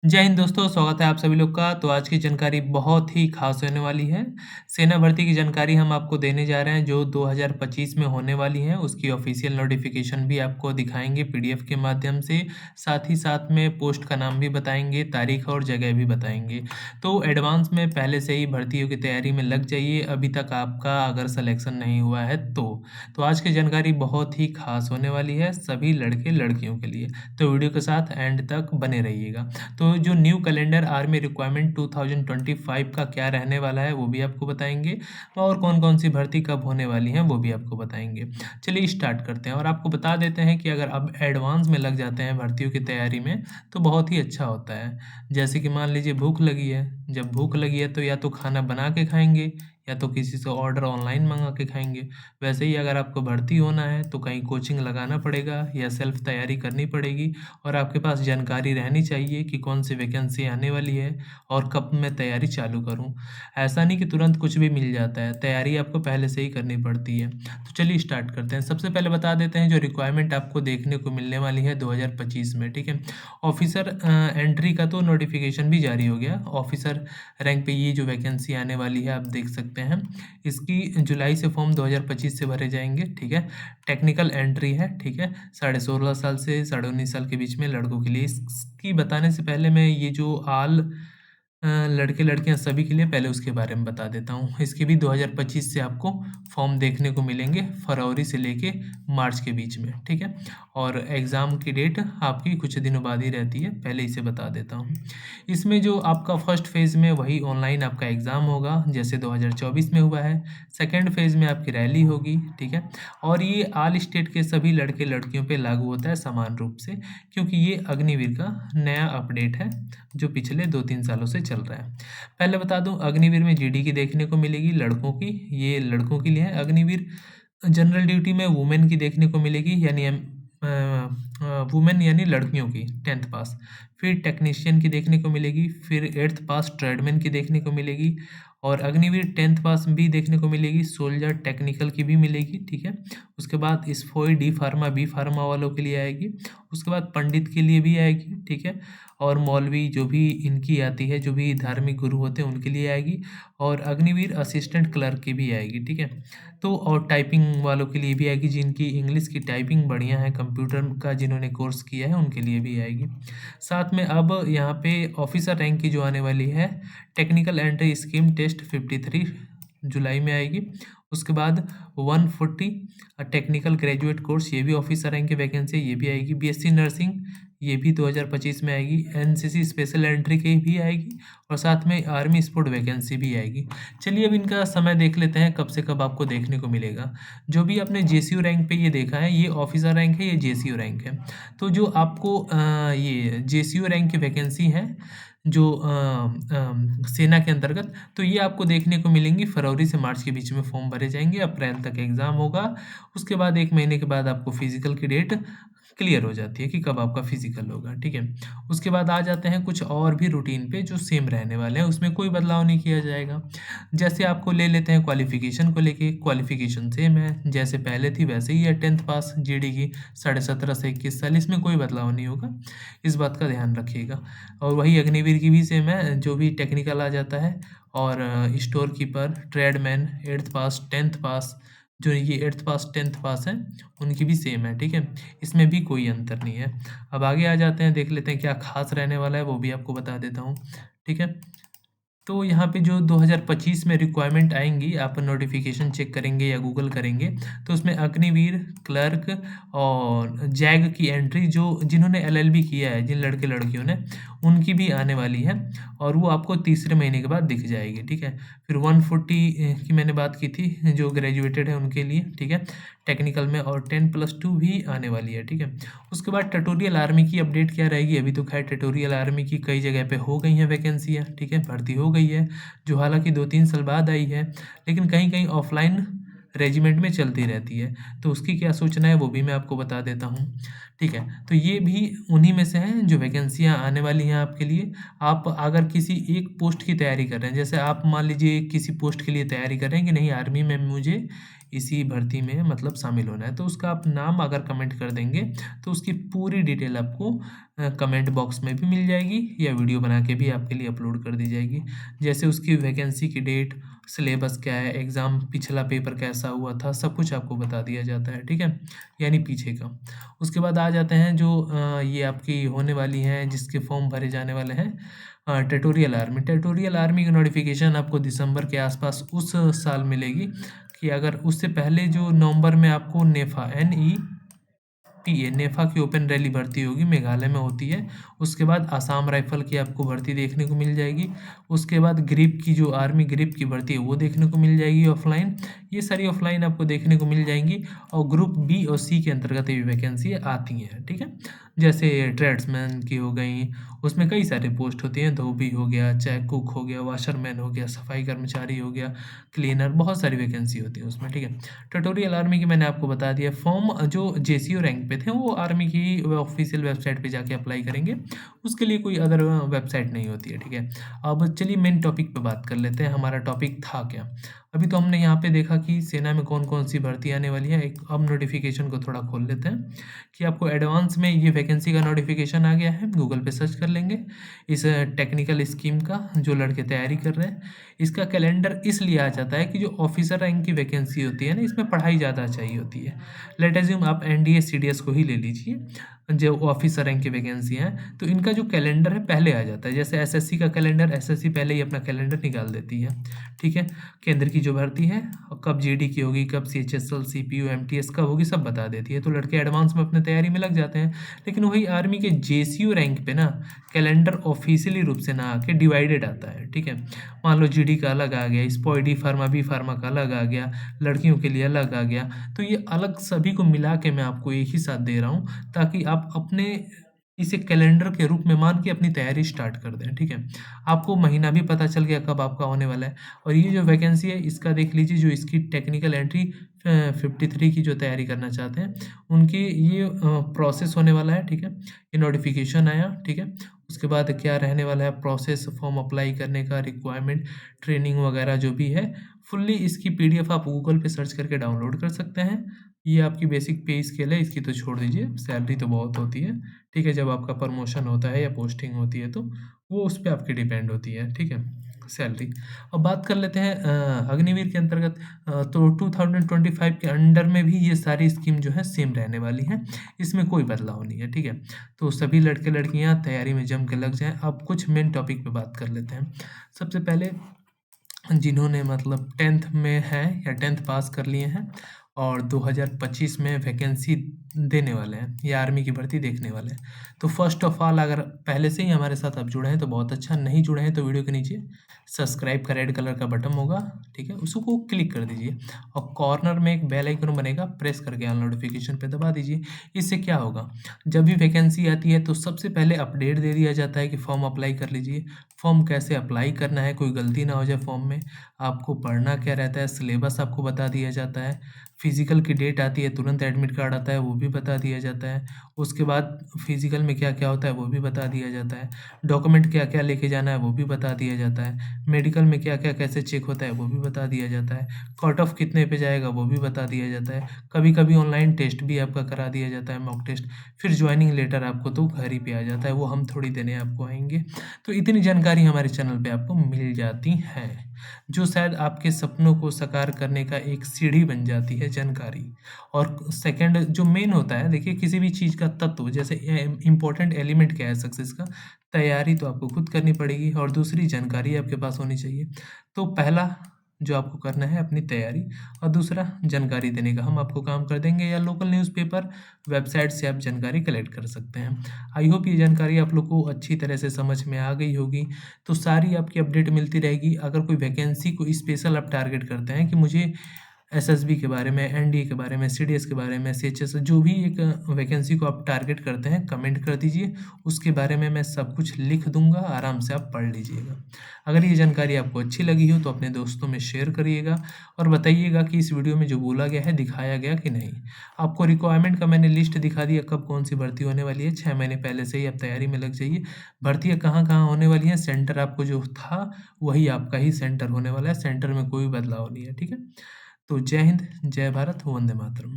जय हिंद दोस्तों, स्वागत है आप सभी लोग का। तो आज की जानकारी बहुत ही खास होने वाली है। सेना भर्ती की जानकारी हम आपको देने जा रहे हैं जो 2025 में होने वाली है। उसकी ऑफिशियल नोटिफिकेशन भी आपको दिखाएँगे पीडीएफ के माध्यम से। साथ ही साथ में पोस्ट का नाम भी बताएँगे, तारीख और जगह भी बताएँगे। तो एडवांस में पहले से ही भर्तियों की तैयारी में लग जाइए, अभी तक आपका अगर सिलेक्शन नहीं हुआ है तो। तो आज की जानकारी बहुत ही खास होने वाली है सभी लड़के-लड़कियों के लिए। तो वीडियो के साथ एंड तक बने रहिएगा। तो जो न्यू कैलेंडर आर्मी रिक्वायरमेंट 2025 का क्या रहने वाला है वो भी आपको बताएँगे और कौन-कौन सी भर्ती कब होने वाली हैं वो भी आपको बताएँगे। चलिए स्टार्ट करते हैं और आपको बता देते हैं कि अगर आप एडवांस में लग जाते हैं भर्तियों की तैयारी में तो बहुत ही अच्छा होता है। जैसे कि मान लीजिए भूख लगी है, जब भूख लगी है तो या तो खाना बना के खाएँगे या तो किसी से ऑर्डर ऑनलाइन मँगा के खाएँगे। वैसे ही अगर आपको भर्ती होना है तो कहीं कोचिंग लगाना पड़ेगा या सेल्फ तैयारी करनी पड़ेगी और आपके पास जानकारी रहनी चाहिए कि कौन सी वैकेंसी आने वाली है और कब मैं तैयारी चालू करूँ। ऐसा नहीं कि तुरंत कुछ भी मिल जाता है, तैयारी आपको पहले से ही करनी पड़ती है। तो चलिए स्टार्ट करते हैं। सबसे पहले बता देते हैं जो रिक्वायरमेंट आपको देखने को मिलने वाली है 2025 में, ठीक है? ऑफ़िसर एंट्री का तो नोटिफ़िकेशन भी जारी हो गया। ऑफ़िसर रैंक पे ये जो वैकेंसी आने वाली है आप देख सकते हैं। इसकी जुलाई से फॉर्म 2025 से भरे जाएँगे, ठीक है? टेक्निकल एंट्री है, ठीक है? 16.5 साल से 19.5 साल के बीच में लड़कों के लिए। इसकी बताने से पहले मैं ये जो लड़के-लड़कियाँ सभी के लिए पहले उसके बारे में बता देता हूँ। इसके भी 2025 से आपको फॉर्म देखने को मिलेंगे फरवरी से लेके मार्च के बीच में, ठीक है? और एग्ज़ाम की डेट आपकी कुछ दिनों बाद ही रहती है, पहले इसे बता देता हूँ। इसमें जो आपका फर्स्ट फ़ेज़ में वही ऑनलाइन आपका एग्ज़ाम होगा, जैसे 2024 में हुआ है। सेकंड फ़ेज़ में आपकी रैली होगी, ठीक है? और ये ऑल स्टेट के सभी लड़के-लड़कियों पे लागू होता है समान रूप से, क्योंकि ये अग्निवीर का नया अपडेट है, जो पिछले 2-3 सालों से चल रहा है। पहले बता दूँ अग्निवीर में जीडी की देखने को मिलेगी लड़कों की, ये लड़कों के लिए है। अग्निवीर जनरल ड्यूटी में वुमेन की देखने को मिलेगी यानी वुमेन यानी लड़कियों की 10th पास। फिर टेक्नीशियन की देखने को मिलेगी, फिर 8th पास ट्रेडमैन की देखने को मिलेगी और अग्निवीर 10th पास भी देखने को मिलेगी, सोल्जर टेक्निकल की भी मिलेगी, ठीक है? उसके बाद स्फोई डी फार्मा, बी फार्मा वालों के लिए आएगी। उसके बाद पंडित के लिए भी आएगी, ठीक है? और मौलवी जो भी इनकी आती है, जो भी धार्मिक गुरु होते हैं उनके लिए आएगी और अग्निवीर असिस्टेंट क्लर्क की भी आएगी, ठीक है? तो और टाइपिंग वालों के लिए भी आएगी, जिनकी इंग्लिश की टाइपिंग बढ़िया है, कंप्यूटर का जिन्होंने कोर्स किया है उनके लिए भी आएगी। साथ में अब यहाँ पे ऑफिसर रैंक की जो आने वाली है, टेक्निकल एंट्री स्कीम टेस्ट 53 जुलाई में आएगी। उसके बाद 140 टेक्निकल ग्रेजुएट कोर्स, ये भी ऑफिसर रैंक की वैकेंसी है, ये भी आएगी। बीएससी नर्सिंग, ये भी 2025 में आएगी। एनसीसी स्पेशल एंट्री की भी आएगी और साथ में आर्मी स्पोर्ट वैकेंसी भी आएगी। चलिए अब इनका समय देख लेते हैं कब से कब आपको देखने को मिलेगा। जो भी आपने जेसीयू रैंक पे ये देखा है, ये ऑफिसर रैंक है, ये जेसीयू रैंक है। तो जो आपको ये जेसीयू रैंक की वैकेंसी है जो सेना के अंतर्गत, तो ये आपको देखने को मिलेंगी फरवरी से मार्च के बीच में फॉर्म भरे जाएँगे, अप्रैल तक एग्ज़ाम होगा। उसके बाद 1 महीने के बाद आपको फिज़िकल की डेट क्लियर हो जाती है कि कब आपका फिज़िकल होगा, ठीक है? उसके बाद आ जाते हैं कुछ और भी रूटीन पे जो सेम रहने वाले हैं, उसमें कोई बदलाव नहीं किया जाएगा। जैसे आपको ले लेते हैं क्वालिफ़िकेशन को लेके, क्वालिफ़िकेशन सेम है, जैसे पहले थी वैसे ही है 10th पास जीडी की 17.5 से 21 साल, इसमें कोई बदलाव नहीं होगा, इस बात का ध्यान रखिएगा। और वही अग्निवीर की भी सेम है, जो भी टेक्निकल आ जाता है और स्टोर कीपर, ट्रेडमैन, 8th पास, 10th पास, जो ये 8th पास, 10th पास हैं, उनकी भी सेम है, ठीक है? इसमें भी कोई अंतर नहीं है। अब आगे आ जाते हैं, देख लेते हैं क्या ख़ास रहने वाला है, वो भी आपको बता देता हूँ, ठीक है? तो यहाँ पे जो 2025 में रिक्वायरमेंट आएँगी, आप नोटिफ़िकेशन चेक करेंगे या गूगल करेंगे, तो उसमें अग्निवीर, क्लर्क और जैग की एंट्री जो जिन्होंने एलएलबी किया है, जिन लड़के-लड़कियों ने, उनकी भी आने वाली है और वो आपको तीसरे महीने के बाद दिख जाएगी, ठीक है? फिर 140 की मैंने बात की थी, जो ग्रेजुएटेड है उनके लिए, ठीक है? टेक्निकल में और 10+2 भी आने वाली है, ठीक है? उसके बाद ट्यूटोरियल आर्मी की अपडेट क्या रहेगी, अभी तो खैर ट्यूटोरियल आर्मी की कई जगह पे हो गई हैं वैकेंसियाँ, ठीक है? भर्ती हो गई है, जो हालाँकि 2-3 साल बाद आई है, लेकिन कहीं-कहीं ऑफ़लाइन रेजिमेंट में चलती रहती है, तो उसकी क्या सूचना है वो भी मैं आपको बता देता हूँ, ठीक है? तो ये भी उन्हीं में से हैं जो वैकेंसियाँ आने वाली हैं आपके लिए। आप अगर किसी एक पोस्ट की तैयारी कर रहे हैं, जैसे आप मान लीजिए किसी पोस्ट के लिए तैयारी कर रहे हैं कि नहीं आर्मी में मुझे इसी भर्ती में मतलब शामिल होना है। तो उसका आप नाम अगर कमेंट कर देंगे तो उसकी पूरी डिटेल आपको कमेंट बॉक्स में भी मिल जाएगी या वीडियो बना के भी आपके लिए अपलोड कर दी जाएगी। जैसे उसकी वैकेंसी की डेट, सिलेबस क्या है, एग्ज़ाम पिछला पेपर कैसा हुआ था, सब कुछ आपको बता दिया जाता है, ठीक है? यानी पीछे का। उसके बाद आ जाते हैं जो ये आपकी होने वाली हैं जिसके फॉर्म भरे जाने वाले हैं, ट्यूटोरियल आर्मी। ट्यूटोरियल आर्मी की नोटिफिकेशन आपको दिसंबर के आसपास उस साल मिलेगी कि अगर उससे पहले जो नवंबर में आपको नेफा NEPA नेफा की ओपन रैली भर्ती होगी, मेघालय में होती है। उसके बाद आसाम राइफल की आपको भर्ती देखने को मिल जाएगी। उसके बाद ग्रिप की जो आर्मी ग्रिप की भर्ती है वो देखने को मिल जाएगी ऑफलाइन। ये सारी ऑफलाइन आपको देखने को मिल जाएंगी और ग्रुप बी और सी के अंतर्गत ये वैकेंसी आती हैं, ठीक है? जैसे ट्रेड्समैन की हो गई, उसमें कई सारे पोस्ट होती हैं, धोबी हो गया, चाहे कुक हो गया, वाशरमैन हो गया, सफाई कर्मचारी हो गया, क्लीनर, बहुत सारी वैकेंसी होती है उसमें, ठीक है? ट्यूटोरियल आर्मी की मैंने आपको बता दिया। फॉर्म जो जेसीओ रैंक पे थे वो आर्मी की ऑफिशियल वेबसाइट पे जाके अप्लाई करेंगे, उसके लिए कोई अदर वेबसाइट नहीं होती है, ठीक है? अब चलिए मेन टॉपिक पे बात कर लेते हैं, हमारा टॉपिक था क्या? अभी तो हमने यहाँ पे देखा कि सेना में कौन-कौन सी भर्ती आने वाली है। एक अब नोटिफ़िकेशन को थोड़ा खोल लेते हैं कि आपको एडवांस में ये वैकेंसी का नोटिफ़िकेशन आ गया है, गूगल पे सर्च कर लेंगे। इस टेक्निकल स्कीम का जो लड़के तैयारी कर रहे हैं, इसका कैलेंडर इसलिए आ जाता है कि जो ऑफिसर रैंक की वैकेंसी होती है ना, इसमें पढ़ाई ज़्यादा चाहिए होती है। लेट अज्यूम आप एनडीए, सीडीएस को ही ले लीजिए, जो ऑफिसर रैंक की वैकेंसी हैं, तो इनका जो कैलेंडर है पहले आ जाता है। जैसे एसएससी का कैलेंडर, एसएससी पहले ही अपना कैलेंडर निकाल देती है, ठीक है? केंद्र की जो भर्ती है, और कब जीडी की होगी, कब सीएचएसएल, सीपीयू, एमटीएस कब होगी, सब बता देती है। तो लड़के एडवांस में अपने तैयारी में लग जाते हैं। लेकिन वही आर्मी के जेसीयू रैंक पे ना कैलेंडर ऑफिशियली रूप से ना आके डिवाइडेड आता है, ठीक है? मान लो जीडी का अलग आ गया, स्पॉय डी फार्मा, बी फार्मा का अलग आ गया, लड़कियों के लिए अलग आ गया। तो ये अलग सभी को मिला के मैं आपको एक ही साथ दे रहा हूँ, ताकि आप अपने इसे कैलेंडर के रूप में मान के अपनी तैयारी स्टार्ट कर दें, ठीक है? आपको महीना भी पता चल गया कब आपका होने वाला है। और ये जो वैकेंसी है इसका देख लीजिए, जो इसकी टेक्निकल एंट्री 53 की जो तैयारी करना चाहते हैं, उनकी ये प्रोसेस होने वाला है, ठीक है? ये नोटिफिकेशन आया, ठीक है? उसके बाद क्या रहने वाला है प्रोसेस, फॉर्म अप्लाई करने का, रिक्वायरमेंट, ट्रेनिंग वगैरह जो भी है, फुल्ली इसकी पीडीएफ आप गूगल पे सर्च करके डाउनलोड कर सकते हैं। ये आपकी बेसिक पे स्केल है, इसकी तो छोड़ दीजिए, सैलरी तो बहुत होती है, ठीक है? जब आपका प्रमोशन होता है या पोस्टिंग होती है तो वो उस पे आपकी डिपेंड होती है, ठीक है? सैलरी। अब बात कर लेते हैं अग्निवीर के अंतर्गत, तो 2025 के अंडर में भी ये सारी स्कीम जो है सेम रहने वाली हैं, इसमें कोई बदलाव नहीं है, ठीक है? तो सभी लड़के लड़कियां तैयारी में जम के लग जाएं। अब कुछ मेन टॉपिक पे बात कर लेते हैं। सबसे पहले जिन्होंने मतलब 10th में हैं या 10th पास कर लिए हैं और 2025 में वैकेंसी देने वाले हैं या आर्मी की भर्ती देखने वाले हैं, तो फर्स्ट ऑफ ऑल अगर पहले से ही हमारे साथ आप जुड़े हैं तो बहुत अच्छा, नहीं जुड़े हैं तो वीडियो के नीचे सब्सक्राइब का रेड कलर का बटन होगा, ठीक है? उसको क्लिक कर दीजिए और कॉर्नर में एक बेल आइकन बनेगा, प्रेस करके ऑल नोटिफिकेशन पे दबा दीजिए। इससे क्या होगा, जब भी वैकेंसी आती है तो सबसे पहले अपडेट दे दिया जाता है कि फॉर्म अप्लाई कर लीजिए। फॉर्म कैसे अप्लाई करना है, कोई गलती ना हो जाए फॉर्म में, आपको पढ़ना क्या रहता है, सिलेबस आपको बता दिया जाता है। फिजिकल की डेट आती है, तुरंत एडमिट कार्ड आता है, वो भी बता दिया जाता है। उसके बाद फिजिकल में क्या क्या होता है वो भी बता दिया जाता है। डॉक्यूमेंट क्या क्या लेके जाना है वो भी बता दिया जाता है। मेडिकल में क्या क्या कैसे चेक होता है वो भी बता दिया जाता है। कट ऑफ कितने पे जाएगा वो भी बता दिया जाता है। कभी कभी ऑनलाइन टेस्ट भी आपका करा दिया जाता है, मॉक टेस्ट। फिर ज्वाइनिंग लेटर आपको तो घर ही पे आ जाता है, वो हम थोड़ी देने आपको आएंगे। तो इतनी जानकारी हमारे चैनल पे आपको मिल जाती है, जो शायद आपके सपनों को साकार करने का एक सीढ़ी बन जाती है जानकारी। और सेकंड जो मेन होता है, देखिए किसी भी चीज़ का तत्व, जैसे इम्पोर्टेंट एलिमेंट क्या है सक्सेस का, तैयारी तो आपको खुद करनी पड़ेगी और दूसरी जानकारी आपके पास होनी चाहिए। तो पहला जो आपको करना है अपनी तैयारी, और दूसरा जानकारी देने का हम आपको काम कर देंगे, या लोकल न्यूज़पेपर वेबसाइट से आप जानकारी कलेक्ट कर सकते हैं। आई होप ये जानकारी आप लोग को अच्छी तरह से समझ में आ गई होगी। तो सारी आपकी अपडेट मिलती रहेगी। अगर कोई वैकेंसी को स्पेशल आप टारगेट करते हैं कि मुझे एसएसबी के बारे में, एनडीए के बारे में, सीडीएस के बारे में, सीएचएस, जो भी एक वैकेंसी को आप टारगेट करते हैं कमेंट कर दीजिए, उसके बारे में मैं सब कुछ लिख दूंगा, आराम से आप पढ़ लीजिएगा। अगर ये जानकारी आपको अच्छी लगी हो तो अपने दोस्तों में शेयर करिएगा और बताइएगा कि इस वीडियो में जो बोला गया है दिखाया गया कि नहीं। आपको रिक्वायरमेंट का मैंने लिस्ट दिखा दिया, कब कौन सी भर्ती होने वाली है, 6 महीने पहले से ही आप तैयारी में लग जाइए। भर्तियाँ कहाँ कहाँ होने वाली हैं, सेंटर आपको जो था वही आपका ही सेंटर होने वाला है, सेंटर में कोई बदलाव नहीं है, ठीक है? तो जय हिंद, जय भारत, वंदे मातरम।